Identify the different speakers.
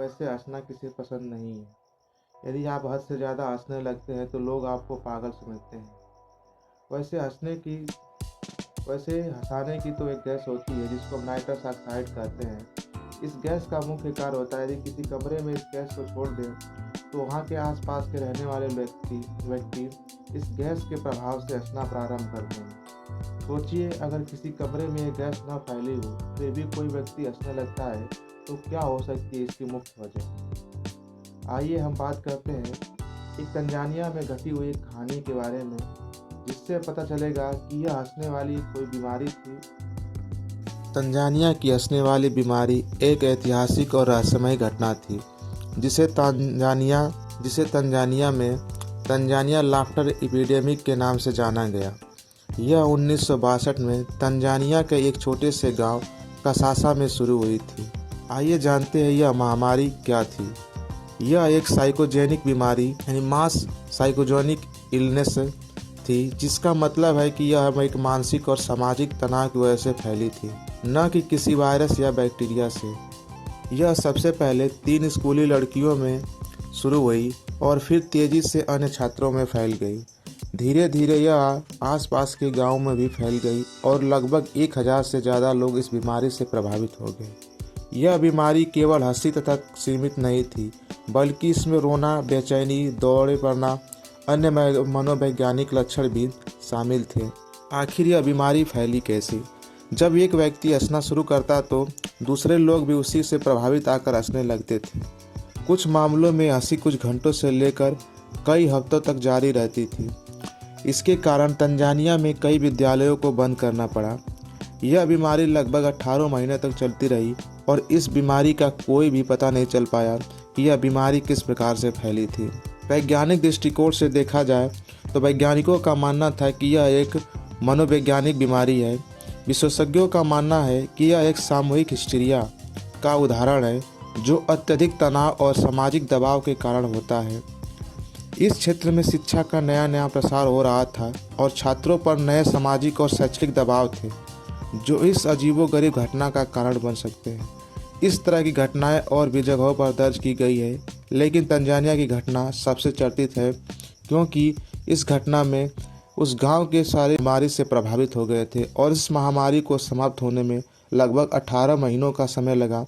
Speaker 1: वैसे हँसना किसे पसंद नहीं है। यदि आप हद से ज़्यादा हँसने लगते हैं तो लोग आपको पागल समझते हैं। वैसे हँसने की वैसे हँसाने की तो एक गैस होती है जिसको हम नाइट्रस ऑक्साइड कहते हैं। इस गैस का मुख्य कार्य होता है, यदि किसी कमरे में इस गैस को छोड़ दें तो वहाँ के आसपास के रहने वाले व्यक्ति इस गैस के प्रभाव से हँसना प्रारंभ करते हैं। सोचिए, अगर किसी कमरे में ये गैस न फैली हो फिर भी कोई व्यक्ति हँसने लगता है तो क्या हो सकती है इसकी मुख्य वजह। आइए हम बात करते हैं एक तंजानिया में घटी हुई एक कहानी के बारे में, जिससे पता चलेगा कि यह हँसने वाली कोई बीमारी थी। तंजानिया की हँसने वाली बीमारी एक ऐतिहासिक और रहस्यमय घटना थी जिसे तंजानिया में तंजानिया लाफ्टर एपिडेमिक के नाम से जाना गया। यह 1962 में तंजानिया के एक छोटे से गांव कसासा में शुरू हुई थी। आइए जानते हैं यह महामारी क्या थी। यह एक साइकोजेनिक बीमारी यानी मास साइकोजेनिक इलनेस थी, जिसका मतलब है कि यह एक मानसिक और सामाजिक तनाव की वजह से फैली थी, न कि किसी वायरस या बैक्टीरिया से। यह सबसे पहले 3 स्कूली लड़कियों में शुरू हुई और फिर तेज़ी से अन्य छात्रों में फैल गई। धीरे धीरे यह आसपास के गांव में भी फैल गई और लगभग 1000 से ज़्यादा लोग इस बीमारी से प्रभावित हो गए। यह बीमारी केवल हंसी तक सीमित नहीं थी, बल्कि इसमें रोना, बेचैनी, दौड़े पड़ना, अन्य मनोवैज्ञानिक लक्षण भी शामिल थे। आखिर यह बीमारी फैली कैसे? जब एक व्यक्ति हंसना शुरू करता तो दूसरे लोग भी उसी से प्रभावित आकर हंसने लगते थे। कुछ मामलों में हंसी कुछ घंटों से लेकर कई हफ्तों तक जारी रहती थी। इसके कारण तंजानिया में कई विद्यालयों को बंद करना पड़ा। यह बीमारी लगभग 18 महीने तक चलती रही और इस बीमारी का कोई भी पता नहीं चल पाया कि यह बीमारी किस प्रकार से फैली थी। वैज्ञानिक दृष्टिकोण से देखा जाए तो वैज्ञानिकों का मानना था कि यह एक मनोवैज्ञानिक बीमारी है। विशेषज्ञों का मानना है कि यह एक सामूहिक हिस्टीरिया का उदाहरण है, जो अत्यधिक तनाव और सामाजिक दबाव के कारण होता है। इस क्षेत्र में शिक्षा का नया प्रसार हो रहा था और छात्रों पर नए सामाजिक और शैक्षणिक दबाव थे, जो इस अजीबोगरीब घटना का कारण बन सकते हैं। इस तरह की घटनाएं और भी जगहों पर दर्ज की गई है, लेकिन तंजानिया की घटना सबसे चर्चित है क्योंकि इस घटना में उस गांव के सारे बीमारी से प्रभावित हो गए थे और इस महामारी को समाप्त होने में लगभग 18 महीनों का समय लगा।